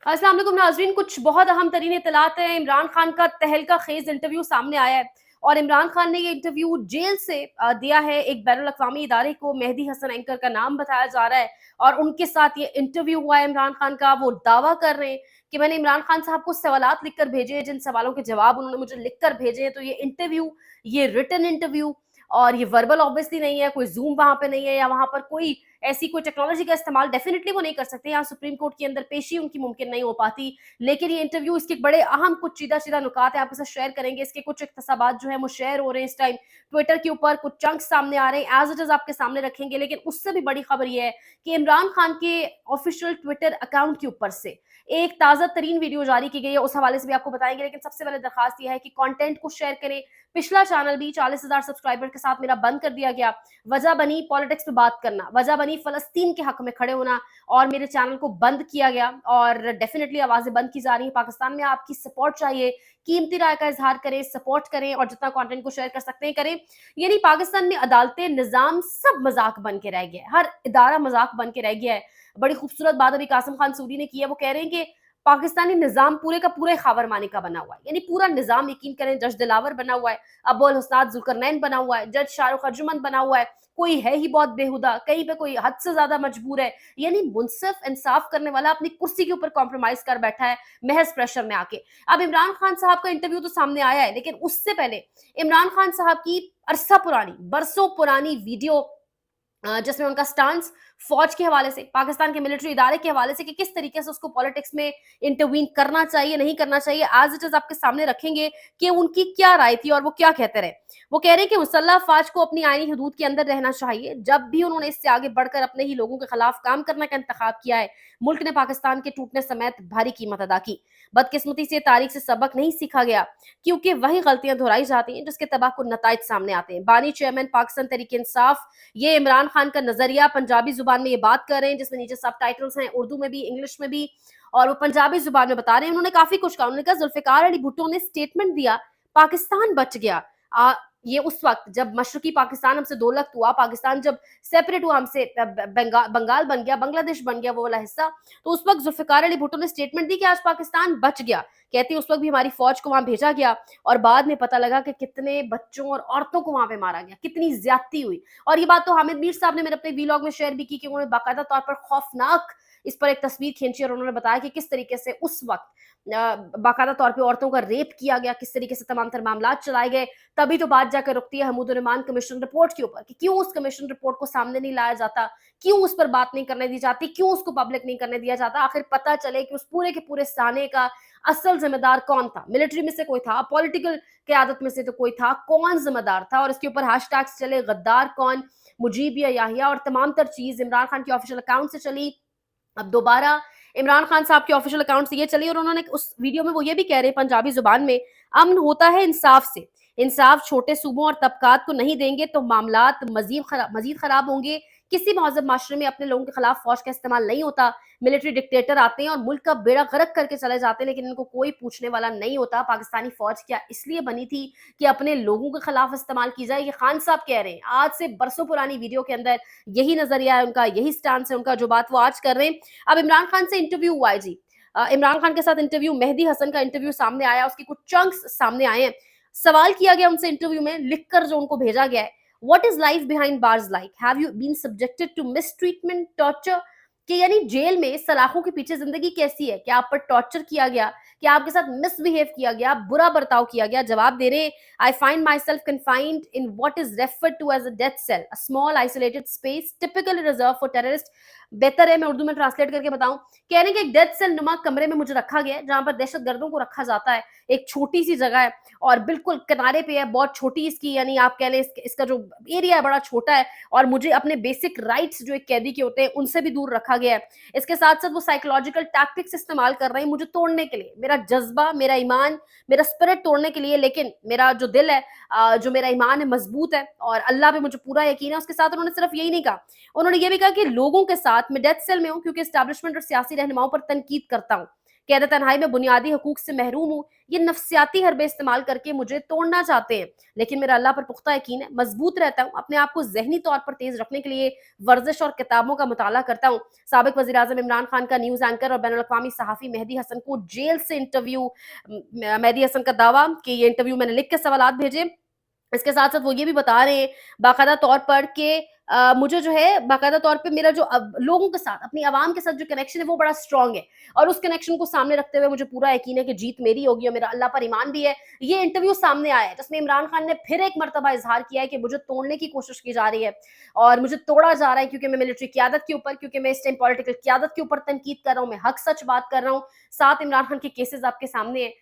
अस्सलाम वालेकुम नाज़रीन, कुछ बहुत अहम तरीन इत्तलात हैं। इमरान खान का तहलका खेज इंटरव्यू सामने आया है और इमरान खान ने ये इंटरव्यू जेल से दिया है। एक बैनुल अक़वामी इदारे को मेहदी हसन एंकर का नाम बताया जा रहा है और उनके साथ ये इंटरव्यू हुआ है इमरान खान का। वो दावा कर रहे हैं कि मैंने इमरान खान साहब को सवालात लिख कर भेजे हैं, जिन सवालों के जवाब उन्होंने मुझे लिख कर भेजे हैं। तो ये इंटरव्यू, ये रिटन इंटरव्यू और ये वर्बल ऑब्वियसली नहीं है, कोई ज़ूम वहाँ पे नहीं है या वहाँ पर कोई ऐसी कोई टेक्नोलॉजी का इस्तेमाल डेफिनेटली वो नहीं कर सकते। यहाँ सुप्रीम कोर्ट के अंदर पेशी उनकी मुमकिन नहीं हो पाती। लेकिन ये इंटरव्यू, इसके बड़े अहम कुछ सीधा-सीधा नुकात है, आपके साथ शेयर करेंगे। इसके कुछ इक्तसाबात जो हैं वो शेयर हो रहे हैं इस टाइम ट्विटर के ऊपर, कुछ चंक्स सामने आ रहे हैं, एज़ इट इज़ आपके सामने रखेंगे। लेकिन उससे भी बड़ी खबर ये है कि इमरान खान के ऑफिशियल ट्विटर अकाउंट के ऊपर से एक ताज़ा तरीन वीडियो जारी की गई है, उस हवाले से भी आपको बताएँगे। लेकिन सबसे पहले दरख्वास्त ये है कि कंटेंट को शेयर करें। पिछला चैनल भी 40,000 सब्सक्राइबर के साथ मेरा बंद कर दिया गया। वजह बनी पॉलिटिक्स पे बात करना, वजह बनी फ़लस्तीन के हक में खड़े होना और मेरे चैनल को बंद किया गया और डेफिनिटली आवाज़ें बंद की जा रही हैं। पाकिस्तान में आपकी सपोर्ट चाहिए, कीमती राय का इज़हार करें, सपोर्ट करें और जितना कंटेंट को शेयर कर सकते हैं करें। यानी पाकिस्तान में अदालतें, निज़ाम सब मज़ाक बन के रह गया है, हर इदारा मज़ाक बन के रह गया है। बड़ी खूबसूरत बात अभी कासिम खान सूरी ने की है, वो कह रहे हैं कि पाकिस्तानी निज़ाम पूरे का पूरा खावरमानी का बना हुआ है, यानी पूरा निज़ाम यकीन करें जज दिलावर बना हुआ है, अबुल हुस्नात ज़ुल्करनैन बना हुआ है, जज शाहरुख अर्जुमंद बना हुआ है, कोई है ही बहुत बेहुदा, कहीं पे कोई हद से ज्यादा मजबूर है, यानी मुनसिफ इंसाफ करने वाला अपनी कुर्सी के ऊपर कॉम्प्रोमाइज कर बैठा है महज प्रेशर में आके। अब इमरान खान साहब का इंटरव्यू तो सामने आया है, लेकिन उससे पहले इमरान खान साहब की अरसा पुरानी, बरसों पुरानी वीडियो जिसमें उनका स्टांस फौज के हवाले से, पाकिस्तान के मिलिट्री इदारे के हवाले से कि किस तरीके से उसको पॉलिटिक्स में इंटरवीन करना चाहिए, नहीं करना चाहिए, एज इट इज आपके सामने रखेंगे कि उनकी क्या राय थी और वो क्या कहते रहे। वो कह रहे हैं कि मुसल्लह अफवाज को अपनी आईनी हदूद के अंदर रहना चाहिए। जब भी उन्होंने इससे आगे बढ़कर अपने ही लोगों के खिलाफ काम करने का इंतखाब किया है, मुल्क ने पाकिस्तान के टूटने समेत भारी कीमत अदा की। बदकिस्मती से तारीख से सबक नहीं सीखा गया, क्योंकि वही गलतियां दोहराई जाती हैं जिसके तबाहकुन नताइज सामने आते हैं। बानी चेयरमैन पाकिस्तान तहरीक इंसाफ, ये इमरान खान का नजरिया पंजाबी जुबान में ये बात कर रहे हैं, जिसमें नीचे सब टाइटल्स हैं उर्दू में भी, इंग्लिश में भी, और वो पंजाबी जुबान में बता रहे हैं। उन्होंने काफी कुछ कहा। उन्होंने कहा जुल्फिकार अली भुट्टो ने स्टेटमेंट दिया, पाकिस्तान बच गया। ये उस वक्त जब मशरकी पाकिस्तान हमसे दो लख्त हुआ, पाकिस्तान जब सेपरेट हुआ हमसे, बंगाल बन गया, बांग्लादेश बन गया वो वाला हिस्सा, तो उस वक्त जुल्फिकार अली भुट्टो ने स्टेटमेंट दी कि आज पाकिस्तान बच गया। कहती उस वक्त भी हमारी फौज को वहां भेजा गया और बाद में पता लगा कि कितने बच्चों और औरतों को वहां पे मारा गया, कितनी ज्यादती हुई। और ये बात तो हामिद मीर साहब ने मेरे अपने वीलॉग में शेयर भी की कि उन्होंने बाकायदा तौर पर खौफनाक इस पर एक तस्वीर खींची और उन्होंने बताया कि किस तरीके से उस वक्त बाकायदा तौर पे औरतों का रेप किया गया, किस तरीके से तमाम तर मामला चलाए गए। तभी तो बात जाकर रुकती है हमूद रहमान कमीशन रिपोर्ट के ऊपर कि क्यों उस कमीशन रिपोर्ट को सामने नहीं लाया जाता, क्यों उस पर बात नहीं करने दी जाती, क्यों उसको पब्लिक नहीं करने दिया जाता। आखिर पता चले कि उस पूरे के पूरे साने का असल जिम्मेदार कौन था। मिलिट्री में से कोई था, पॉलिटिकल क्यादत में से तो कोई था, कौन जिम्मेदार था। और इसके ऊपर हैशटैग्स चले, गद्दार कौन, मुजीब या याहिया, और तमाम तर चीज इमरान खान के ऑफिशियल अकाउंट से चली। अब दोबारा इमरान खान साहब के ऑफिशियल अकाउंट से ये चली और उन्होंने उस वीडियो में वो ये भी कह रहे हैं पंजाबी जुबान में, अमन होता है इंसाफ से, इंसाफ छोटे सूबों और तबकात को नहीं देंगे तो मामलात मजीद खराब होंगे। किसी महजब माशरे में अपने लोगों के खिलाफ फौज का इस्तेमाल नहीं होता। मिलिट्री डिक्टेटर आते हैं और मुल्क का बेड़ा गर्क करके चले जाते हैं, लेकिन इनको कोई पूछने वाला नहीं होता। पाकिस्तानी फौज क्या इसलिए बनी थी कि अपने लोगों के खिलाफ इस्तेमाल की जाए? ये खान साहब कह रहे हैं आज से बरसों पुरानी वीडियो के अंदर, यही नजरिया है उनका, यही स्टांस है उनका, जो बात वो आज कर रहे हैं। अब इमरान खान से इंटरव्यू हुआ है जी, इमरान खान के साथ इंटरव्यू, मेहदी हसन का इंटरव्यू सामने आया, उसके कुछ चंक्स सामने आए हैं। सवाल किया गया उनसे इंटरव्यू में, लिखकर जो उनको भेजा गया है, what is life behind bars like, have you been subjected to mistreatment, torture, कि यानी जेल में सलाखों के पीछे जिंदगी कैसी है, क्या आप पर टॉर्चर किया गया, क्या आपके साथ मिसबिहेव किया गया, बुरा बर्ताव किया गया? जवाब दे रहे, I find myself confined in what is referred to as a death cell, a small isolated space typically reserve for terrorist. बेहतर है मैं उर्दू में ट्रांसलेट करके बताऊं। कह रहे हैं कि एक डेथ सेल नुमा कमरे में मुझे रखा गया है, जहां पर दहशत गर्दों को रखा जाता है। एक छोटी सी जगह है और बिल्कुल किनारे पे है, बहुत छोटी इसकी, यानी आप कह लें इसका जो एरिया है बड़ा छोटा है, और मुझे अपने बेसिक राइट्स जो एक कैदी के होते हैं उनसे भी दूर रखा गया है। इसके साथ साथ वो साइकोलॉजिकल टैक्टिक्स इस्तेमाल कर रहे हैं मुझे तोड़ने के लिए, मेरा जज्बा, मेरा ईमान, मेरा स्पिरिट तोड़ने के लिए। लेकिन मेरा जो दिल है, जो मेरा ईमान है, मजबूत है और अल्लाह पे मुझे पूरा यकीन है। उसके साथ उन्होंने सिर्फ यही नहीं कहा, उन्होंने ये भी कहा कि लोगों के साथ बात, मैं डेथ सेल में हूँ क्योंकि एस्टैब्लिशमेंट और सियासी रहनुमाओं पर तनकीद करता हूँ। कैद तन्हाई में बुनियादी हकूक से महरूम हूँ। ये नफ्सियाती हरबे इस्तेमाल करके मुझे तोड़ना चाहते हैं, लेकिन मेरा अल्लाह पर पुख्ता यकीन है, मजबूत रहता हूँ। अपने आप को ज़हनी तौर पर तेज़ रखने के लिए वर्जिश और किताबों का मुताला करता हूँ। साबिक वज़ीर-ए-आज़म इमरान खान का न्यूज़ एंकर और बैनुल-अक़वामी सहाफ़ी मेहदी हसन को जेल से इंटरव्यू। मेहदी हसन का दावा कि ये इंटरव्यू मैंने लिख के सवालात भेजे। इसके साथ-साथ वो ये भी बता रहे हैं बाकायदा तौर पर कि मुझे जो है बाकायदा तौर पे मेरा जो अब लोगों के साथ, अपनी आवाम के साथ जो कनेक्शन है वो बड़ा स्ट्रॉन्ग है, और उस कनेक्शन को सामने रखते हुए मुझे पूरा यकीन है कि जीत मेरी होगी और मेरा अल्लाह पर ईमान भी है। ये इंटरव्यू सामने आया है जिसमें इमरान खान ने फिर एक मर्तबा इज़हार किया है कि मुझे तोड़ने की कोशिश की जा रही है और मुझे तोड़ा जा रहा है क्योंकि मैं मिलिट्री क़यादत के ऊपर, क्योंकि मैं इस टाइम पॉलिटिकल क़यादत के ऊपर तनकीद कर रहा हूँ, मैं हक सच बात कर रहा हूँ। साथ इमरान खान के केसेज़ आपके सामने हैं।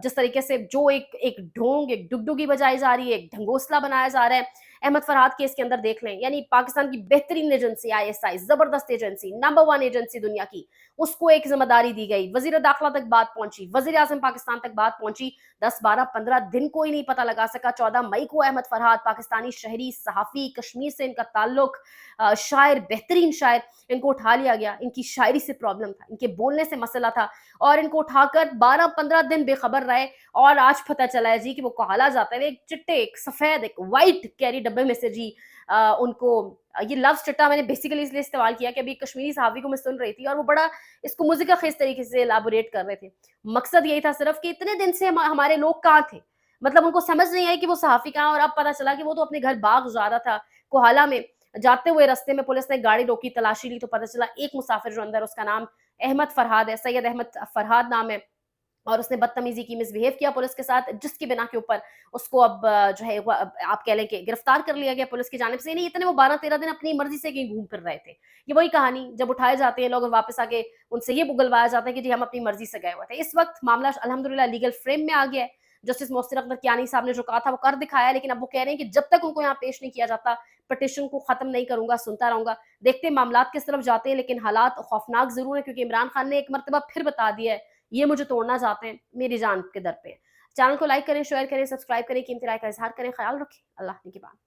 जिस तरीके से जो एक एक ढोंग, एक डुगडुगी बजाई जा रही है, एक ढंगोसला बनाया जा रहा है, अहमद फरहाद केस के अंदर देख लें, यानी पाकिस्तान की बेहतरीन एजेंसी आईएसआई, जबरदस्त एजेंसी, नंबर 1 एजेंसी दुनिया की, उसको एक जिम्मेदारी दी गई, वजीर दाखिला तक बात पहुंची, वजीर आजम पाकिस्तान तक बात पहुंची, 10, 12, 15 दिन कोई नहीं पता लगा सका। 14 मई को अहमद फरहाद, पाकिस्तानी शहरी सहाफ़ी, कश्मीर से इनका ताल्लुक, शायर, बेहतरीन शायर, इनको उठा लिया गया। इनकी शायरी से प्रॉब्लम था, इनके बोलने से मसला था, और इनको उठाकर 12-15 दिन बेखबर रहे, और आज पता चला है जी कि वो कहाला जाता है, एक चिट्टे, एक सफेद, एक व्हाइट कैरी डब्बे में से जी उनको ये लफ्ज़ चिट्टा मैंने बेसिकली इसलिए इस्तेमाल किया कि अभी कश्मीरी सहाफ़ी को मैं सुन रही थी और वो बड़ा इसको मुज़िका खेज़ तरीके से एलाबोरेट कर रहे थे। मकसद यही था सिर्फ़ कि इतने दिन से हमारे लोग कहाँ थे? मतलब उनको समझ नहीं आई कि वो सहाफ़ी कहाँ है, और अब पता चला कि वो तो अपने घर बाग जा रहा था, कोहाला में। जाते हुए रास्ते में पुलिस ने गाड़ी रोकी, तलाशी ली, तो पता चला एक मुसाफिर जो अंदर, उसका नाम अहमद फरहाद है, सैयद अहमद फरहाद नाम है, और उसने बदतमीज़ी की, मिसबिहेव किया पुलिस के साथ, जिसकी बिना के ऊपर उसको अब जो है आप कह लें कि गिरफ्तार कर लिया गया पुलिस की जानिब से। नहीं, इतने वो 12-13 दिन अपनी मर्ज़ी से कहीं घूम फिर रहे थे। ये वही कहानी, जब उठाए जाते हैं लोग और वापस आके उनसे ये बुगलवाया जाता है कि जी हम अपनी मर्ज़ी से गए हुए थे। इस वक़्त मामला अल्हम्दुलिल्लाह लीगल फ्रेम में आ गया है। जस्टिस मोहसिन अख्तर कियानी साहब ने जो कहा था वो कर दिखाया है, लेकिन अब वो कह रहे हैं कि जब तक उनको यहाँ पेश नहीं किया जाता, पिटीशन को ख़त्म नहीं करूँगा, सुनता रहूँगा। देखते हैं मामलात किस तरफ जाते हैं, लेकिन हालात खौफनाक ज़रूर है, क्योंकि इमरान खान ने एक मर्तबा फिर बता दिया है, ये मुझे तोड़ना चाहते हैं, मेरी जान के दर पे। चैनल को लाइक करें, शेयर करें, सब्सक्राइब करें, कीमती राय का इज़हार करें, ख़याल रखें। अल्लाह निगहबान।